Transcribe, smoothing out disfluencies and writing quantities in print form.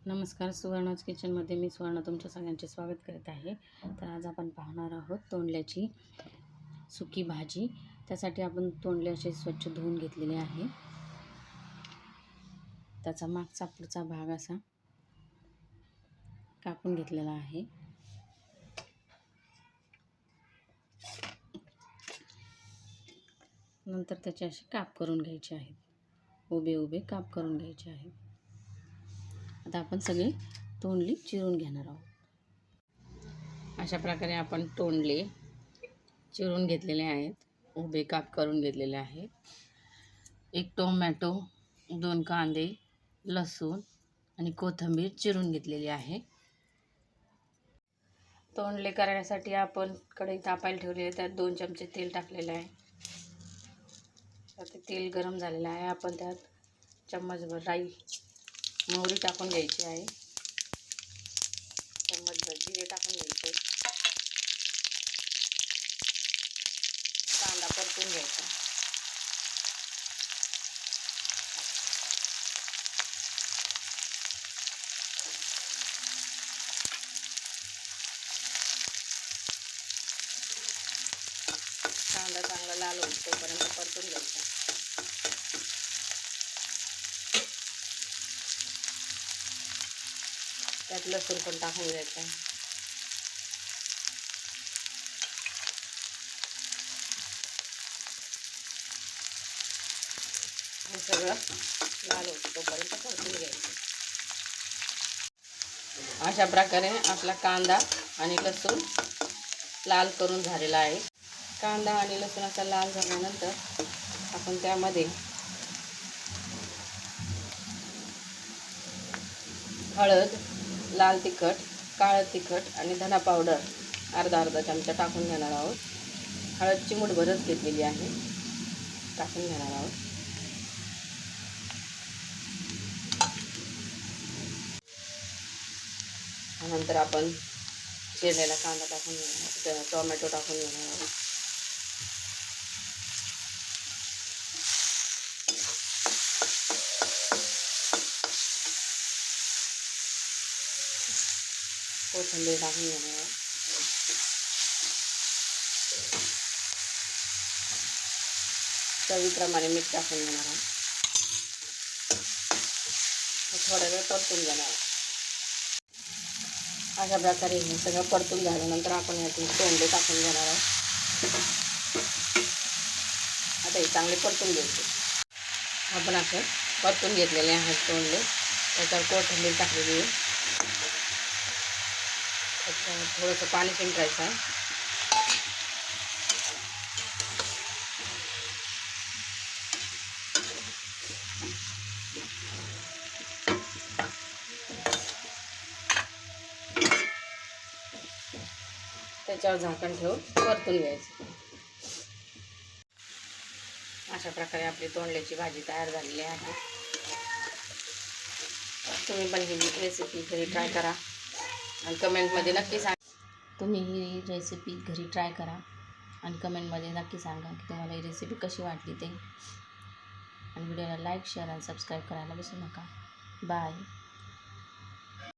नमस्कार, सुवर्णाज किचनमध्ये मी सुवर्ण तुमच्या सगळ्यांचे स्वागत करत आहे। तर आज आपण पाहणार आहोत तोंडल्याची सुकी भाजी। त्यासाठी आपण तोंडले असे स्वच्छ धुवून घेतलेले आहे। त्याचा मागचा पुढचा भाग असा कापून घेतलेला आहे। नंतर त्याचे असे काप करून घ्यायचे आहेत, उभे उभे काप करून घ्यायचे आहेत। आता आपण सगळे तोंडली चिरून घेणार आहोत। अशा प्रकारे आपण तोंडले चिरून घेतलेले आहेत, उभे काप करून घेतलेले आहेत। एक टोमॅटो, 2 कांदे, लसूण आणि कोथिंबीर चिरून घेतलेली आहे। तोंडले करण्यासाठी आपण कढई तापायला ठेवली आहे, त्यात 2 चमचे तेल टाकलेले आहे। आता तेल गरम झालेलं आहे, आपण त्यात चम्मचभर राई मोहरी टाकून घ्यायची आहे। चम्मचभर जिरे टाकून घ्यायचे। कांदा परतून घ्यायचा। कांदा चांगला लाल होईपर्यंत परतून घ्यायचा। त्यात लसूण पण टाकून घ्यायचा। हे सगळं लाल होईपर्यंत परतून घ्यायचं। अशा प्रकारे आपला कांदा आणि लसूण लाल करून झालेला आहे। कांदा आणि लसूण असा लाल झाल्यानंतर आपण त्यामध्ये हळद, लाल तिखट, काळं तिखट आणि धना पावडर अर्धा चमचा टाकून घेणार आहोत। हळद चिमूटभरच घेतलेली आहे, टाकून घेणार आहोत। नंतर आपण चिरलेला कांदा टाकून घेणार, टोमॅटो टाकून घेणार आहोत। कोथिंबीर टाकून घेणार आहोत। चवीप्रमाणे मीठ टाकून घेणार आहोत। थोडा वेळ परतून घेणार आहोत। अशा प्रकारे हे सगळं परतून झाल्यानंतर आपण यातून तोंडले टाकून घेणार आहोत। आता हे चांगले परतून घ्यायचे। आपण असं परतून घेतलेले आहेत तोंडले। त्याच्यावर कोथिंबीर टाकलेली आहे। थोडंसं पाणी शिंपडायचं आहे। त्याच्यावर झाकण ठेवून परतून घ्यायचं। अशा प्रकारे आपली तोंडल्याची भाजी तयार झालेली आहे। तुम्ही पण ही रेसिपी घरी ट्राय करा आणि कमेंटमध्ये नक्की सांगा। तुम्ही ही रेसिपी घरी ट्राय करा आणि कमेंटमध्ये नक्की सांगा की तुम्हाला ही रेसिपी कशी वाटली ते। आणि व्हिडिओला लाईक, शेअर आणि सबस्क्राईब करायला विसरू नका। बाय।